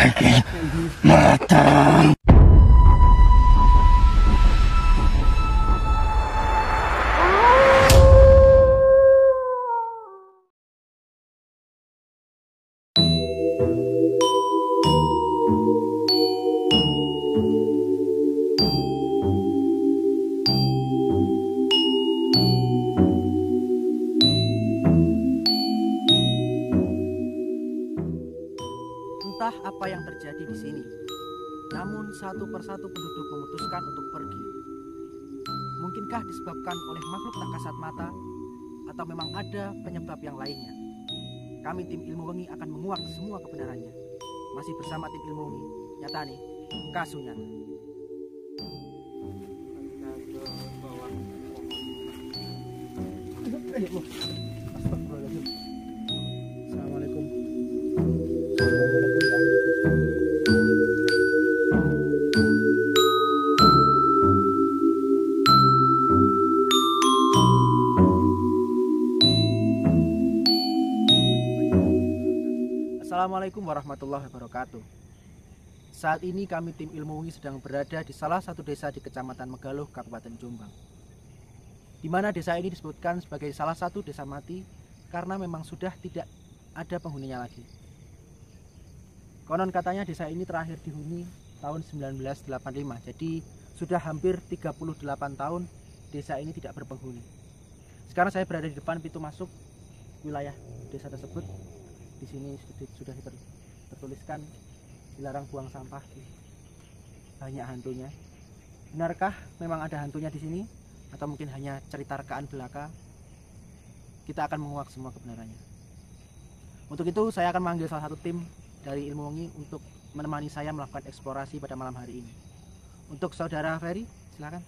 lagi matang. Entah apa yang terjadi di sini, namun satu persatu penduduk memutuskan untuk pergi. Mungkinkah disebabkan oleh makhluk tak kasat mata, atau memang ada penyebab yang lainnya? Kami tim Ilmu Wengi akan menguak semua kebenarannya. Masih bersama tim Ilmu Wengi, nyata nih, Kasunyata. Assalamualaikum. Assalamualaikum warahmatullahi wabarakatuh. Saat ini kami tim Ilmu Wengi sedang berada di salah satu desa di Kecamatan Megaluh, Kabupaten Jombang. Di mana desa ini disebutkan sebagai salah satu desa mati karena memang sudah tidak ada penghuninya lagi. Konon katanya desa ini terakhir dihuni tahun 1985, jadi sudah hampir 38 tahun desa ini tidak berpenghuni. Sekarang saya berada di depan pintu masuk wilayah desa tersebut. Di sini sudah tertuliskan dilarang buang sampah, banyak hantunya. Benarkah memang ada hantunya di sini, atau mungkin hanya cerita rekaan belaka? Kita akan menguak semua kebenarannya. Untuk itu saya akan memanggil salah satu tim dari Ilmu Wengi untuk menemani saya melakukan eksplorasi pada malam hari ini. Untuk saudara Ferry, silakan.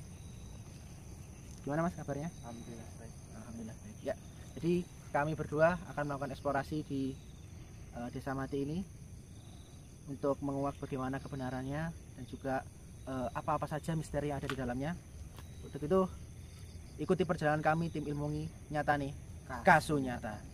Gimana mas kabarnya? Alhamdulillah baik. Alhamdulillah baik. Ya, jadi kami berdua akan melakukan eksplorasi di desa mati ini untuk menguak bagaimana kebenarannya dan juga apa-apa saja misteri yang ada di dalamnya. Untuk itu ikuti perjalanan kami tim Ilmu Wengi, nyata nih, Kasunyata.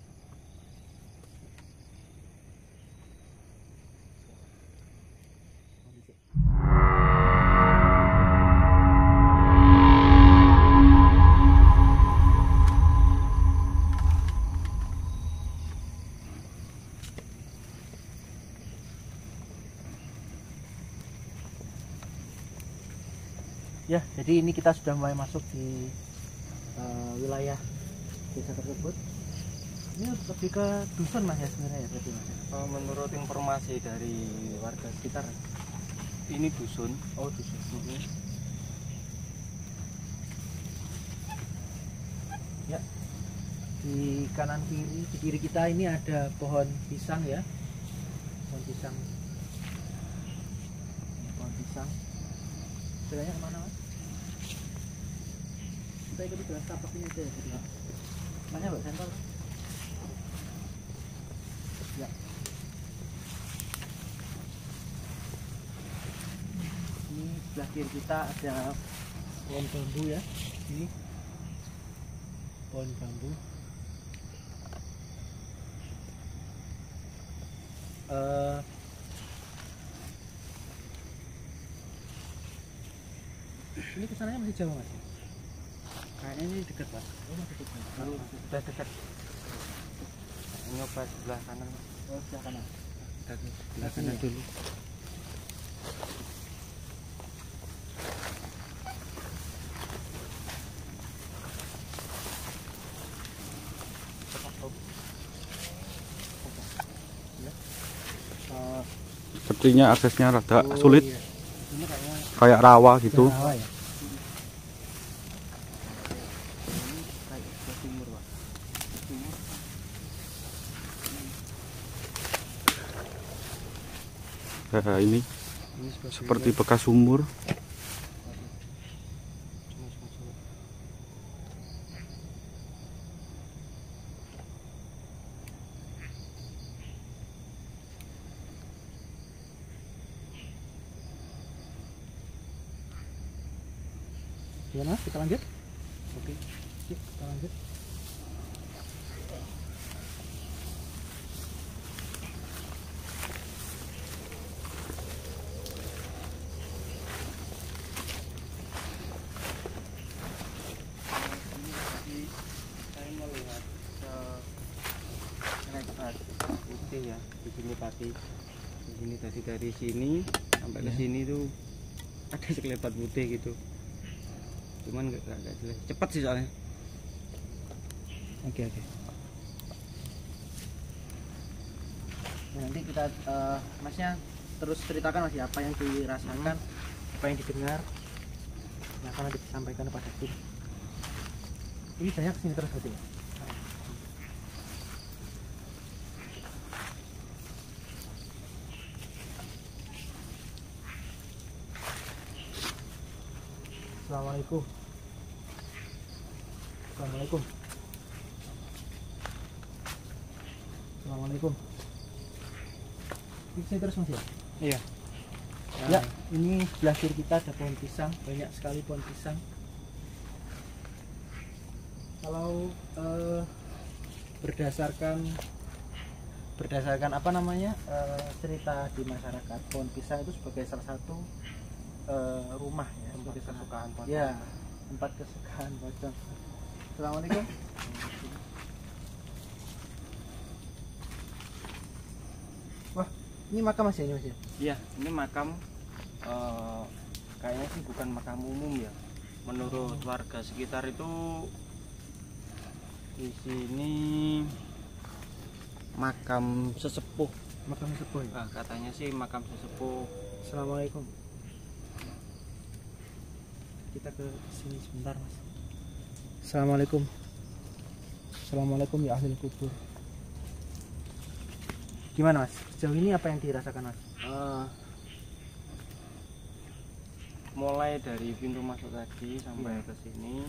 Ya, jadi ini kita sudah mulai masuk di wilayah desa tersebut. Ini lebih ke dusun mas ya sebenarnya ya berarti mas. Menurut informasi dari warga sekitar, ini dusun. Oh dusun. Ya, di kanan kiri, di kiri kita ini ada pohon pisang ya, pohon pisang. Pohon pisang. Jalannya kemana mas? Kita ikuti jalan tapak ini aja ya. Mana mbak sentol? Ya. Ini sebelah kiri kita ada pohon bambu ya. Ini pohon bambu. Ini kesananya masih jauh mas? Kayaknya ini dekat pak. Oh masih dekat. Sudah dekat. Nyoba sebelah kanan. Oh sebelah kanan. Sebelah kanan dulu. Sepertinya aksesnya rada sulit. Iya. Ini kayaknya Kayak rawa gitu. rawa ya. Ini kayak sebelah timur pak. Timur. Ini seperti bekas sumur. Gimana? Kita lanjut? Oke. Yuk, kita lanjut. sekelebat putih ya di sini tadi. Di sini tadi dari sini sampai ke sini tuh ada sekelebat putih gitu. Cuman nggak jelas. Cepat sih soalnya. Oke. Nah, nanti kita masnya terus ceritakan mas ya apa yang dirasakan, apa yang didengar, yang akan disampaikan kepada tim. Ini banyak sini terus berarti ya? Assalamualaikum. Assalamualaikum. Assalamualaikum. Ini terus mas ya? Iya. Ya, ini sebelah kiri kita ada pohon pisang, banyak sekali pohon pisang. Kalau berdasarkan apa namanya cerita di masyarakat, pohon pisang itu sebagai salah satu rumah ya, Tempat kesukaan pocong. ya, tempat kesukaan pocong. Assalamualaikum. Wah, ini makam mas ya ini mas ya? Iya, ini makam kayaknya sih bukan makam umum ya. Menurut warga sekitar itu di sini makam sesepuh. Makam sepuh ya? Katanya sih makam sesepuh. Assalamualaikum. Kita ke sini sebentar mas. Assalamualaikum. Assalamualaikum ya ahli kubur. Gimana mas? Sejauh ini apa yang dirasakan mas? Mulai dari pintu masuk tadi sampai ke sini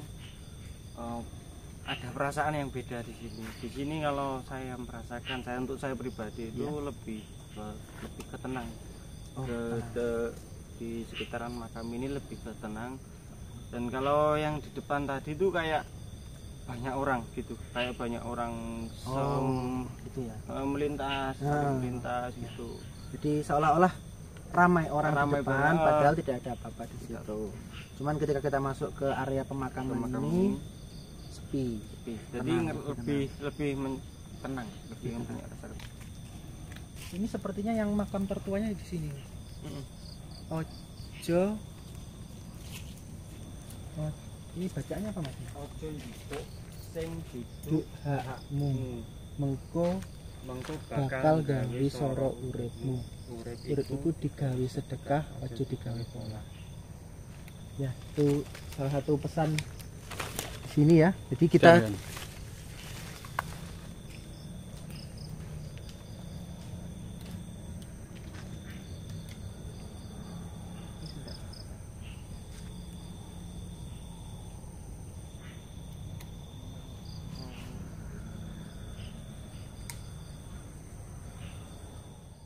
ada perasaan yang beda di sini. Di sini kalau saya merasakan, untuk saya pribadi itu lebih ke tenang. Di sekitaran makam ini lebih ke tenang. Dan kalau yang di depan tadi itu kayak banyak orang gitu, kayak banyak orang gitu ya. Melintas gitu. Jadi seolah-olah ramai orang di depan, banget. padahal tidak ada apa-apa di situ. Cuman ketika kita masuk ke area pemakaman ini sepi. Jadi Tenang, lebih tenang, lebih punya rasa. Ini sepertinya yang makam tertuanya di sini. Ojo. Oh, ini bacaannya apa mas? Ojo njupuk sing Duk hakmu mengko bakal gawe soro uripmu. Urip iku digawe sedekah, aja digawe pola. Ya, itu salah satu pesan di sini ya. Jadi kita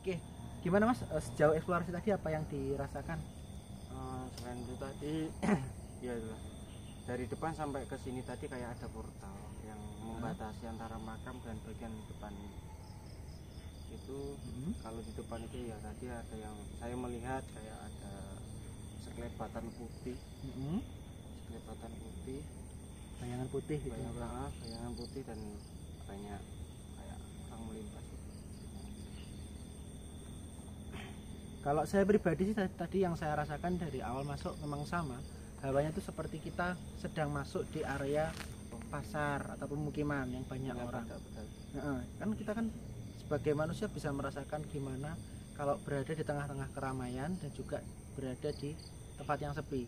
Oke, gimana mas? Sejauh eksplorasi tadi apa yang dirasakan? Selain itu tadi ya dari depan sampai ke sini tadi kayak ada portal yang membatasi antara makam dan bagian depan ini. Itu kalau di depan itu ya tadi ada yang saya melihat kayak ada sekelebatan putih. Sekelebatan putih, Bayangan putih gitu. bayangan putih dan banyak kayak orang melintas. Kalau saya pribadi sih tadi yang saya rasakan dari awal masuk memang sama. Hawanya itu seperti kita sedang masuk di area pasar atau pemukiman yang banyak orang. Kan kita kan sebagai manusia bisa merasakan gimana kalau berada di tengah-tengah keramaian dan juga berada di tempat yang sepi.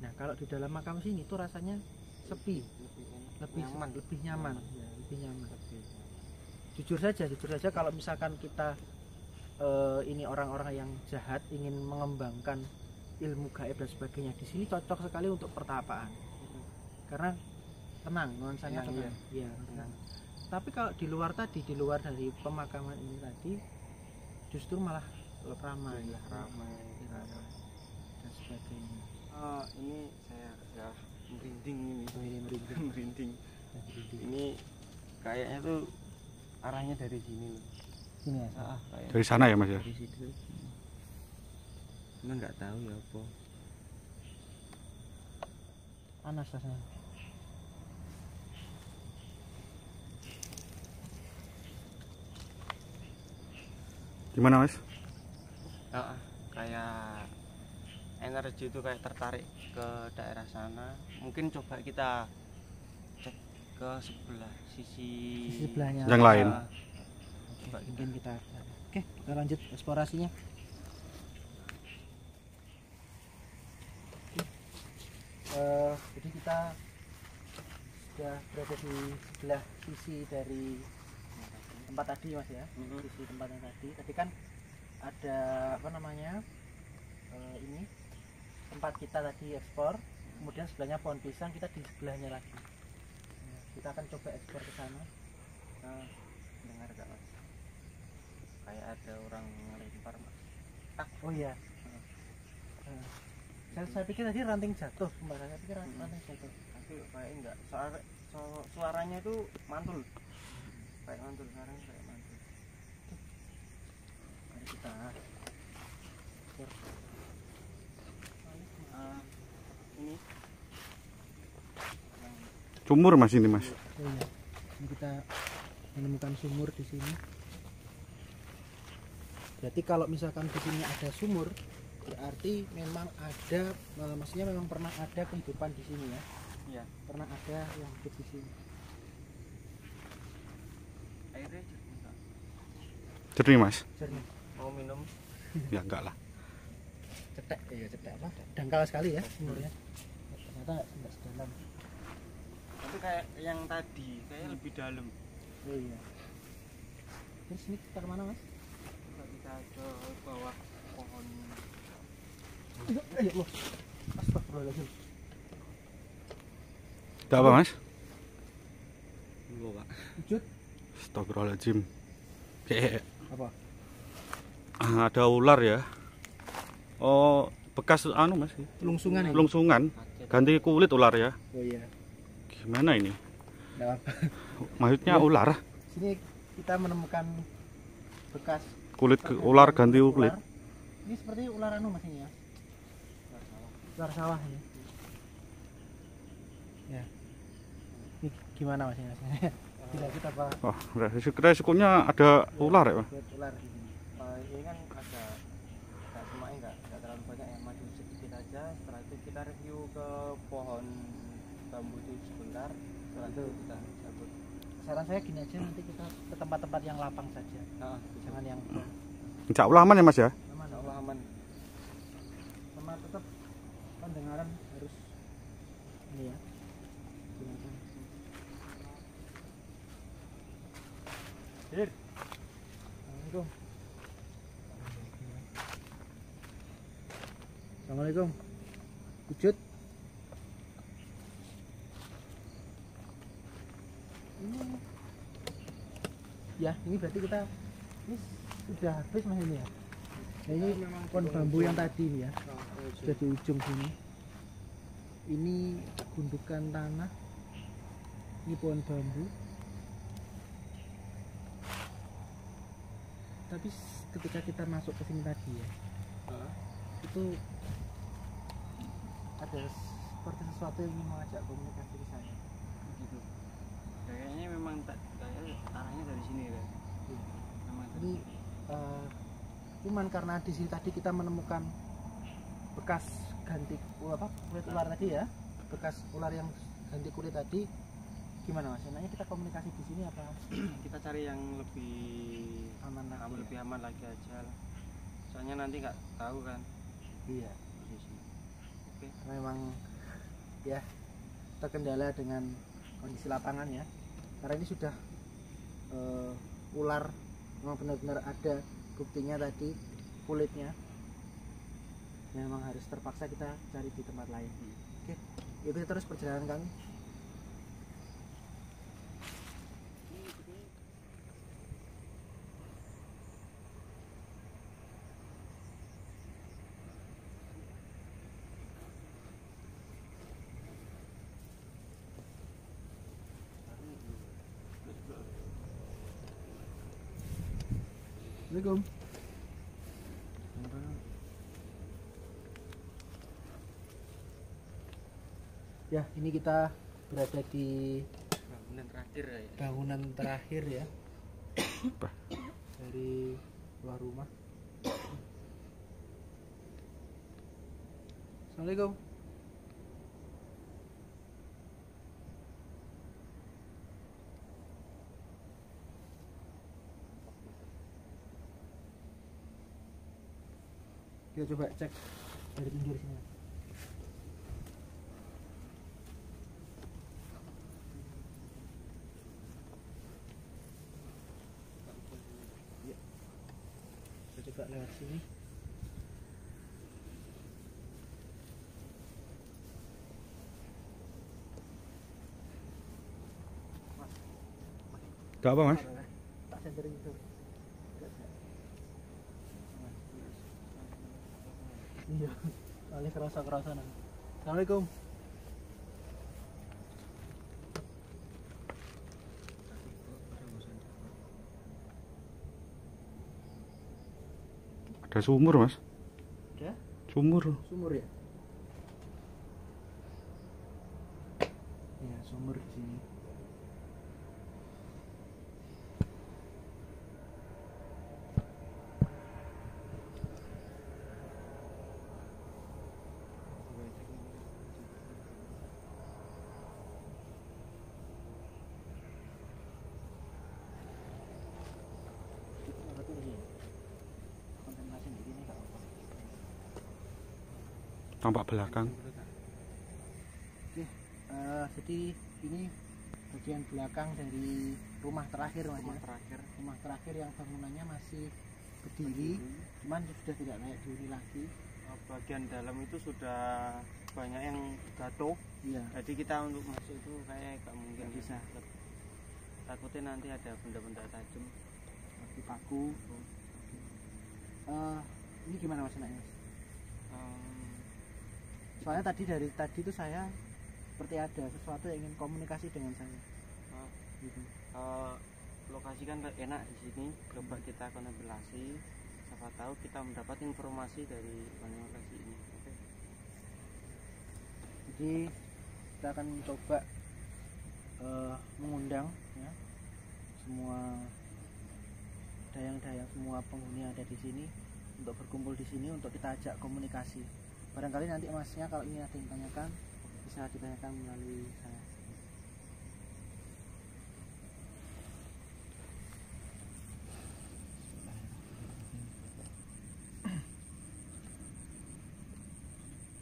Nah kalau di dalam makam sini tuh rasanya sepi, lebih nyaman. Ya, lebih nyaman. Jujur saja kalau misalkan kita ini orang-orang yang jahat ingin mengembangkan ilmu gaib dan sebagainya, di sini cocok sekali untuk pertapaan karena tenang, nuansanya tenang. Ya, tenang. Tapi kalau di luar dari pemakaman ini tadi justru malah ramai dan sebagainya. Ini saya udah merinding merinding. Ini kayaknya tuh arahnya dari sini loh. Sini ya. Dari sana ya mas ya? Dari situ. Cuma nggak tahu ya apa. Panas rasanya. Gimana Mas? Kayak energi itu kayak tertarik ke daerah sana. Mungkin coba kita cek ke sebelah sisi sebelahnya Yang lain. Coba mungkin kita kita lanjut eksplorasinya. Jadi kita sudah berada di sebelah sisi dari tempat tadi Mas ya. Sisi tempatnya tadi kan ada apa namanya, ini tempat kita tadi ekspor, kemudian sebelahnya pohon pisang, kita di sebelahnya lagi. Nah, kita akan coba ekspor ke sana. dengar gak Mas? Kayak ada orang ngelempar Mas. Oh iya. Saya pikir tadi ranting jatuh, saya pikir ranting jatuh. Tapi kayak enggak, suaranya itu mantul. Kayak mantul, suaranya kayak mantul. Mari kita Ini Sumur Mas ini Mas. oh iya. Ini kita menemukan sumur di sini. Berarti kalau misalkan di sini ada sumur, berarti memang ada, maksudnya memang pernah ada kehidupan di sini ya. Iya. Pernah ada yang hidup di sini. airnya jernih Kak. Jernih Mas? Jernih. Mau minum? Ya enggak lah. Cetek, cetek apa? Dangkal sekali ya sumurnya. Ternyata enggak sedalam. Tapi kayak yang tadi, kayak lebih dalam. Oh iya. Terus ini kita kemana Mas? Coba kita ke bawah pohon. Ya Allah. Astagfirullahaladzim. Tidak apa Mas? Enggak Pak. Wujud Astagfirullahaladzim. Kayak apa? ada ular ya. Oh, bekas anu Mas. Lungsungan ya? Lungsungan. Ganti kulit ular ya. Oh iya. Gimana ini? Nah, Maksudnya Ya. ular. sini kita menemukan bekas Kulit ular ganti kulit. ular. Ini seperti ular anu Mas ini ya. Ular sawah ya. Ya. Ini gimana Mas ini? Tidak kita apa? Oh, resikonya ada ular ya Pak? Buat ular di sini. Ini kan ada semuanya enggak terlalu banyak ya, maju sedikit aja. Setelah itu kita review ke pohon bambu itu sebentar. Setelah itu kita cabut. Saran saya gini aja, nanti kita ke tempat-tempat yang lapang saja. Nah, Jangan yang Insya Allah aman ya Mas ya? aman. insya Allah aman. Sama tetap pendengaran harus ini ya. Gunakan. Dir. Assalamualaikum. Assalamualaikum. Wujud. Ya, ini berarti kita ini sudah habis Mas ini ya. Nah, ini pohon bambu yang tadi ini ya. Sudah di ujung sini. Ini gundukan tanah. Ini pohon bambu. Tapi ketika kita masuk ke sini tadi ya, itu ada seperti sesuatu yang ingin mengajak komunikasi ke saya. Gitu. Kayaknya memang kayak arahnya dari sini kan. Memang Ini cuman karena di sini tadi kita menemukan bekas ganti kulit ular tadi ya, bekas ular yang ganti kulit tadi. Gimana Mas? Enaknya kita komunikasi di sini apa kita cari yang lebih aman lagi? lebih aman lagi aja lah. Soalnya nanti nggak tahu kan Iya. di sini. Oke. Memang ya terkendala dengan kondisi lapangan ya, karena ini sudah ular memang benar-benar ada buktinya tadi kulitnya, memang harus terpaksa kita cari di tempat lain. Oke, itu terus perjalanan kami. Assalamualaikum. Ya, ini kita berada di Bangunan terakhir ya. bangunan terakhir ya. Apa? Dari keluar rumah. Assalamualaikum. Kita coba cek dari pinggir sini. Ya. Kita coba lewat sini. Gak apa mas? Tak senderin itu. Iya, kali kerasa nanti. Assalamualaikum. Ada sumur mas? Ada? Sumur. Sumur ya? Iya, sumur di sini. Tampak belakang. Oke, jadi ini bagian belakang dari rumah terakhir mas. Rumah terakhir yang bangunannya masih berdiri, cuman sudah tidak layak dihuni lagi. Bagian dalam itu sudah banyak yang jatuh. Iya. Jadi kita untuk masuk itu kayak gak mungkin Nggak bisa. Takutnya nanti ada benda-benda tajam. Lagi paku. Ini gimana mas enaknya? Soalnya dari tadi itu saya seperti ada sesuatu yang ingin komunikasi dengan saya. Gitu. Lokasi kan enak di sini. Coba kita kontemplasi. Siapa tahu kita mendapat informasi dari lokasi ini. Oke. Jadi kita akan coba mengundang ya, semua dayang-dayang, semua penghuni yang ada di sini untuk berkumpul di sini untuk kita ajak komunikasi. Barangkali nanti masnya kalau ini ada yang tanyakan bisa ditanyakan melalui saya.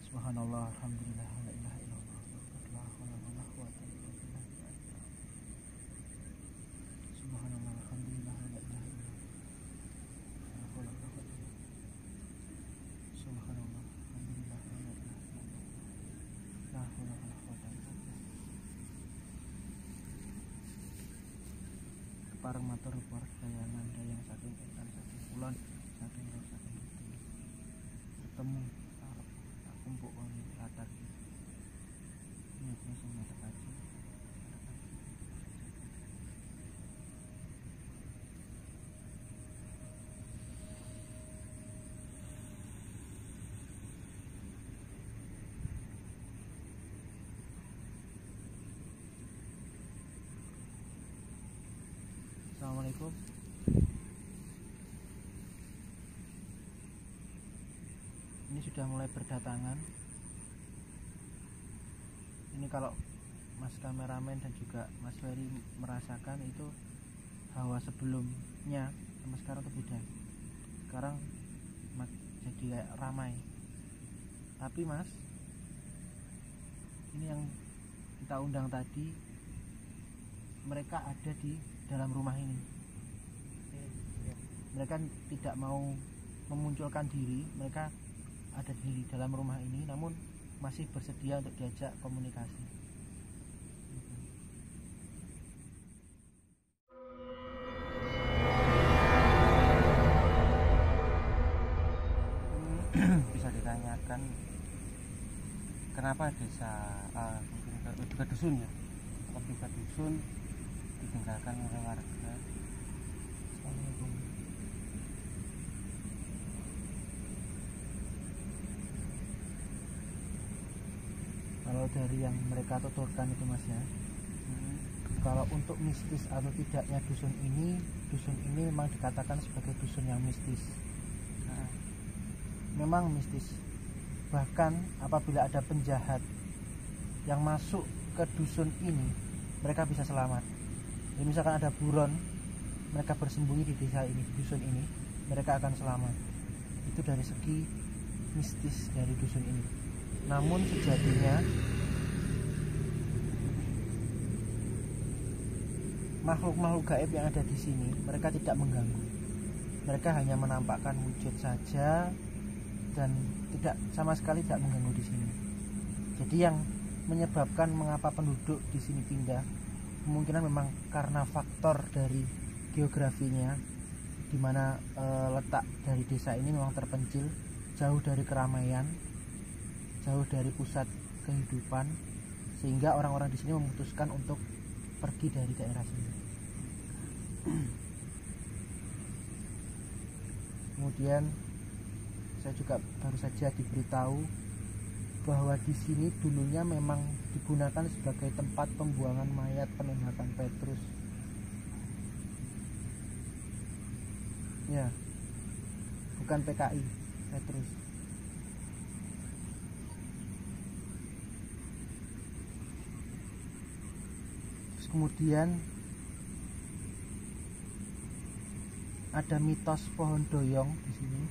Subhanallah, alhamdulillah, la ilaha illallah, la haula wala quwwata illa billah. Subhanallah, alhamdulillah, la ilaha illallah, la haula wala quwwata illa billah. Subhanallah, alhamdulillah, la ilaha illallah, la haula wala quwwata illa billah. Kepareng matur perdayangan dayang saking ingkang saking kulon, saking roh saking itu. Ketemu kumpul on latar ini semua terkaji. Assalamualaikum. Ini sudah mulai berdatangan. Ini kalau Mas kameramen dan juga Mas Ferry merasakan itu hawa sebelumnya sama sekarang itu beda. Sekarang jadi kayak ramai. Tapi Mas, ini yang kita undang tadi, mereka ada di dalam rumah ini. Mereka tidak mau memunculkan diri, mereka ada di dalam rumah ini, namun masih bersedia untuk diajak komunikasi. Bisa ditanyakan kenapa desa mungkin juga dusun ya, lebih ke dusun ditinggalkan oleh warga. Assalamualaikum. Kalau dari yang mereka tuturkan itu Mas ya, kalau untuk mistis atau tidaknya dusun ini ini memang dikatakan sebagai dusun yang mistis. Nah, memang mistis. Bahkan apabila ada penjahat yang masuk ke dusun ini, mereka bisa selamat. Jadi misalkan ada buron, mereka bersembunyi di desa ini, di dusun ini, mereka akan selamat. Itu dari segi mistis dari dusun ini. Namun sejatinya makhluk-makhluk gaib yang ada di sini, mereka tidak mengganggu. Mereka hanya menampakkan wujud saja dan tidak sama sekali tidak mengganggu di sini. Jadi yang menyebabkan mengapa penduduk di sini pindah, kemungkinan memang karena faktor dari geografinya, di mana letak dari desa ini memang terpencil, jauh dari keramaian, jauh dari pusat kehidupan, sehingga orang-orang di sini memutuskan untuk pergi dari daerah sini. Kemudian saya juga baru saja diberitahu bahwa di sini dulunya memang digunakan sebagai tempat pembuangan mayat penembakan Petrus. Ya, bukan PKI, Petrus. Terus kemudian ada mitos pohon doyong di sini.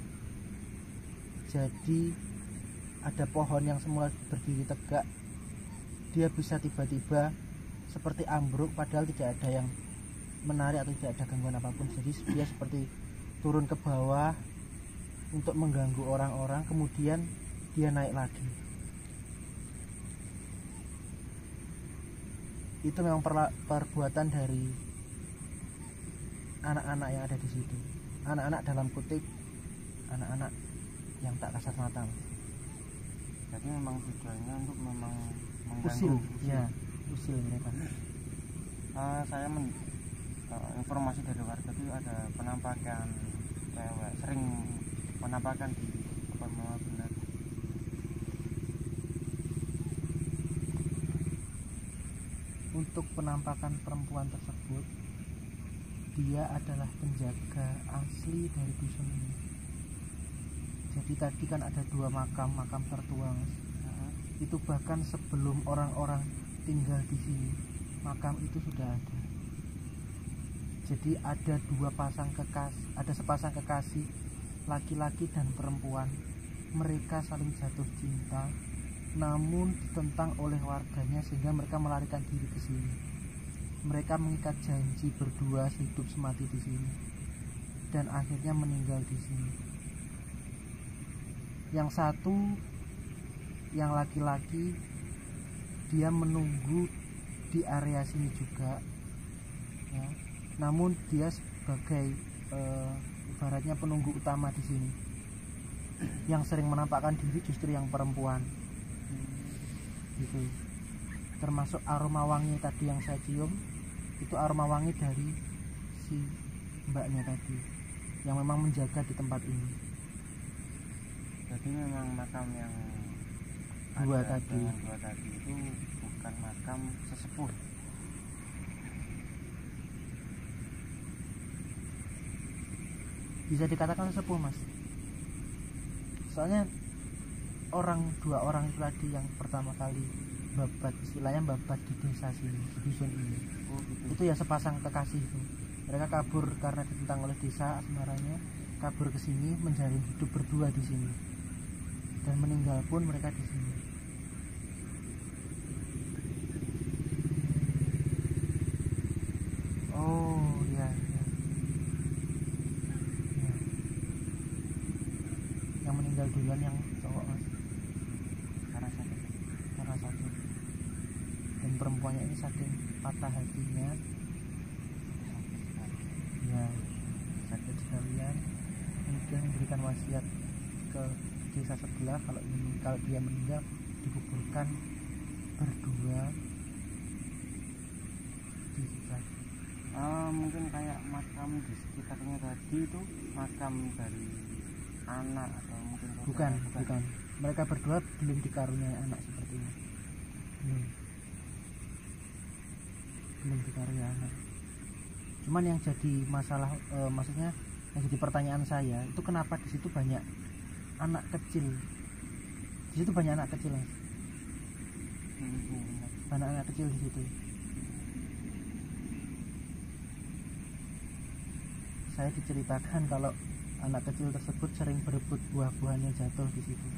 Jadi ada pohon yang semula berdiri tegak, dia bisa tiba-tiba seperti ambruk padahal tidak ada yang menarik atau tidak ada gangguan apapun. Jadi dia seperti turun ke bawah untuk mengganggu orang-orang, kemudian dia naik lagi. Itu memang perbuatan dari anak-anak yang ada di situ. Anak-anak dalam kutip, anak-anak yang tak kasat mata. Jadi memang tujuannya untuk memang Usil, mengganggu. ya, usil mereka. Saya informasi dari warga itu ada penampakan cewek, sering penampakan di depan rumah benar. Untuk penampakan perempuan tersebut, dia adalah penjaga asli dari dusun ini. Jadi tadi kan ada 2 makam tertua, Mas. Itu bahkan sebelum orang-orang tinggal di sini, makam itu sudah ada. Jadi ada sepasang kekasih, laki-laki dan perempuan. Mereka saling jatuh cinta, namun ditentang oleh warganya sehingga mereka melarikan diri ke sini. Mereka mengikat janji berdua hidup semati di sini dan akhirnya meninggal di sini. Yang satu, yang laki-laki, dia menunggu di area sini juga, ya. Namun dia sebagai ibaratnya penunggu utama di sini. Yang sering menampakkan diri justru yang perempuan. Gitu. Termasuk aroma wangi tadi yang saya cium, itu aroma wangi dari si mbaknya tadi yang memang menjaga di tempat ini. Jadi memang makam yang Dua ada tadi. dengan 2 tadi itu bukan makam sesepuh. Bisa dikatakan sesepuh, Mas. Soalnya 2 orang itu tadi yang pertama kali babat, istilahnya babat di desa sini, di dusun ini. Oh, gitu. Itu ya sepasang kekasih itu. Mereka kabur karena ditentang oleh desa asmaranya, kabur ke sini menjalin hidup berdua di sini. Dan meninggal pun mereka di sini. Oh, ya, ya. Ya. Yang meninggal duluan yang cowok, Mas, Karena sakit. karena sakit. Dan perempuannya ini saking patah hatinya, ya, sakit sekalian, kemudian memberikan wasiat ke desa sebelah kalau dia meninggal dikuburkan berdua di sebelah. Mungkin kayak makam di sekitarnya tadi itu makam dari anak atau mungkin Bukan. saudara. Mereka berdua belum dikaruniai anak sepertinya. Belum dikaruniai anak. Cuman yang jadi masalah, maksudnya yang jadi pertanyaan saya itu kenapa di situ banyak anak kecil? Di situ banyak anak kecil, Mas. Banyak anak kecil di situ. Saya diceritakan kalau anak kecil tersebut sering berebut buah-buahan yang jatuh di situ.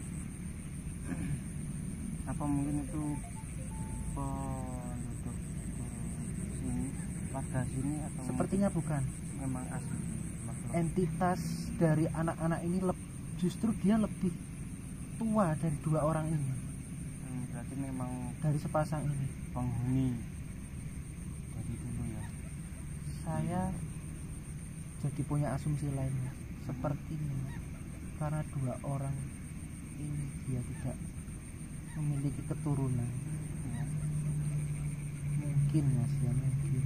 Apa mungkin itu penduduk sini, warga sini, atau Sepertinya bukan. memang asli makhluk? Entitas dari anak-anak ini justru dia lebih tua dari dua orang ini, Berarti memang dari sepasang ini. penghuni dari dulu ya. Saya jadi punya asumsi lain, Mas. Sepertinya karena dua orang ini dia tidak memiliki keturunan. Ya. Mungkin, Mas, ya mungkin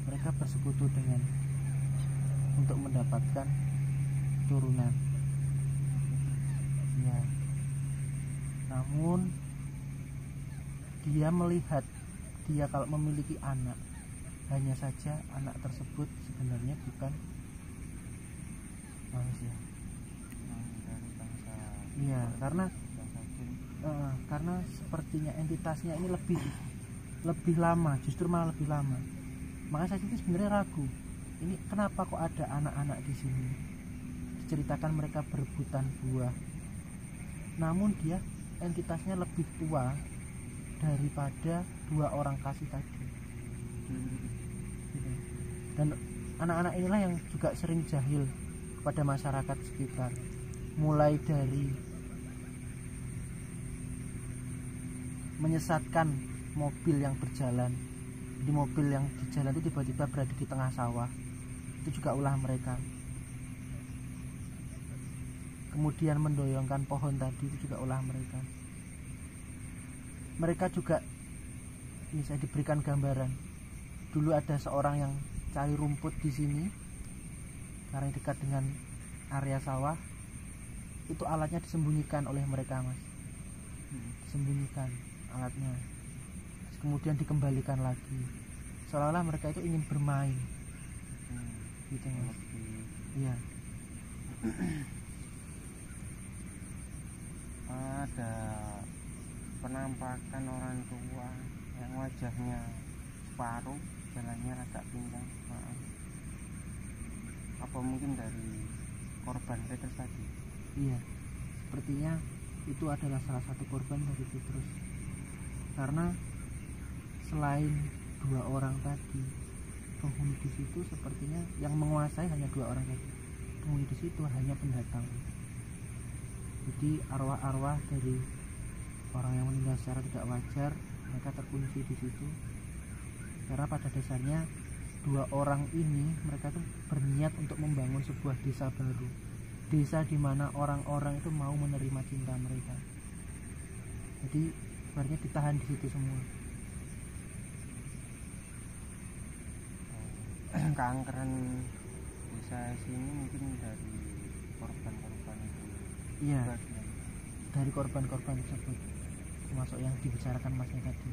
mereka bersekutu dengan untuk mendapatkan turunan. Ya. Namun dia melihat dia kalau memiliki anak, hanya saja anak tersebut sebenarnya bukan manusia. Dari bangsa. Iya, karena bangsa jin. karena sepertinya entitasnya ini lebih lama, justru malah lebih lama. Makanya saya itu sebenarnya ragu. Ini kenapa kok ada anak-anak di sini? Diceritakan mereka berebutan buah. Namun dia entitasnya lebih tua daripada dua orang kasih tadi. Gitu. Dan anak-anak inilah yang juga sering jahil kepada masyarakat sekitar. Mulai dari menyesatkan mobil yang berjalan. Di mobil yang di jalan itu tiba-tiba berada di tengah sawah. Itu juga ulah mereka. Kemudian mendoyongkan pohon tadi, itu juga ulah mereka. Mereka juga, ini saya diberikan gambaran. Dulu ada seorang yang cari rumput di sini karena dekat dengan area sawah. Itu alatnya disembunyikan oleh mereka, Mas. Disembunyikan alatnya. Kemudian dikembalikan lagi, seolah-olah mereka itu ingin bermain. Gitu, Mas. Iya. Ada penampakan orang tua yang wajahnya separuh, jalannya agak pincang. Apa mungkin dari korban Petrus tadi? Iya, sepertinya itu adalah salah satu korban dari Petrus. Karena selain dua orang tadi, penghuni di situ sepertinya yang menguasai hanya dua orang tadi. Penghuni di situ hanya pendatang. Jadi arwah-arwah dari orang yang meninggal secara tidak wajar mereka terkunci di situ. Karena pada dasarnya dua orang ini mereka tuh berniat untuk membangun sebuah desa baru. Desa di mana orang-orang itu mau menerima cinta mereka. Jadi sebenarnya ditahan di situ semua. Keangkeran desa sini mungkin dari korban-korban itu. Iya, Bagian. dari korban-korban tersebut, termasuk yang dibicarakan Masnya tadi.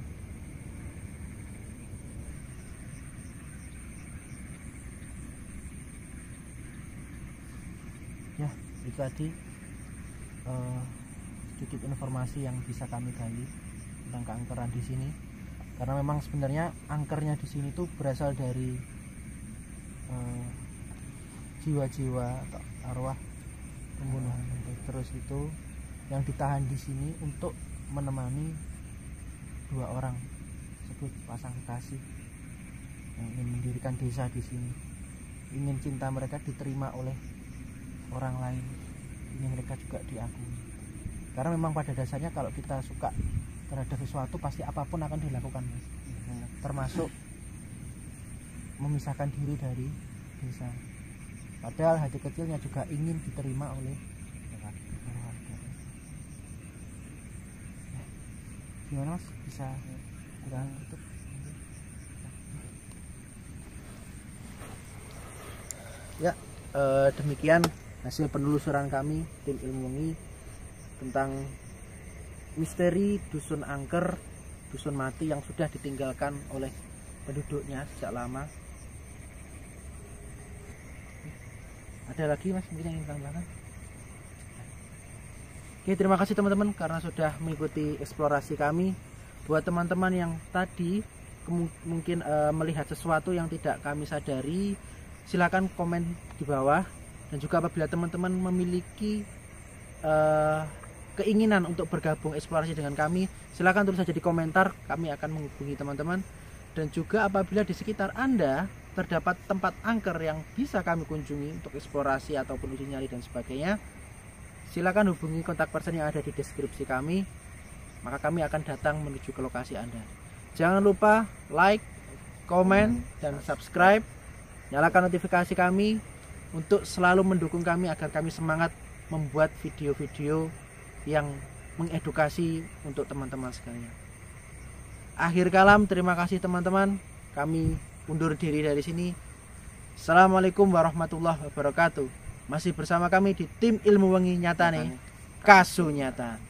Ya, itu tadi sedikit informasi yang bisa kami gali tentang keangkeran di sini. Karena memang sebenarnya angkernya di sini tuh berasal dari jiwa-jiwa atau arwah pembunuhan. Terus itu yang ditahan di sini untuk menemani dua orang sebut pasang kekasih yang ingin mendirikan desa di sini. Ingin cinta mereka diterima oleh orang lain, ingin mereka juga diakui. Karena memang pada dasarnya kalau kita suka terhadap sesuatu pasti apapun akan dilakukan, Mas. Termasuk memisahkan diri dari desa. Padahal hati kecilnya juga ingin diterima oleh warga. Gimana, Mas? Bisa kurang tutup? Ya, demikian hasil penelusuran kami tim Ilmuwangi tentang misteri dusun angker, dusun mati yang sudah ditinggalkan oleh penduduknya sejak lama. Ada lagi Mas mungkin yang ingin tambahkan? Oke, terima kasih teman-teman karena sudah mengikuti eksplorasi kami. Buat teman-teman yang tadi mungkin melihat sesuatu yang tidak kami sadari, silakan komen di bawah. Dan juga apabila teman-teman memiliki keinginan untuk bergabung eksplorasi dengan kami, silakan tulis saja di komentar, kami akan menghubungi teman-teman. Dan juga apabila di sekitar Anda terdapat tempat angker yang bisa kami kunjungi untuk eksplorasi ataupun uji nyali dan sebagainya, silakan hubungi kontak person yang ada di deskripsi kami, maka kami akan datang menuju ke lokasi Anda. Jangan lupa like, komen, dan subscribe. Nyalakan notifikasi kami untuk selalu mendukung kami agar kami semangat membuat video-video yang mengedukasi untuk teman-teman sekalian. Akhir kalam, terima kasih teman-teman. Kami undur diri dari sini. Assalamualaikum warahmatullahi wabarakatuh. Masih bersama kami di tim Ilmu Wengi Nyatane Kasunyatan.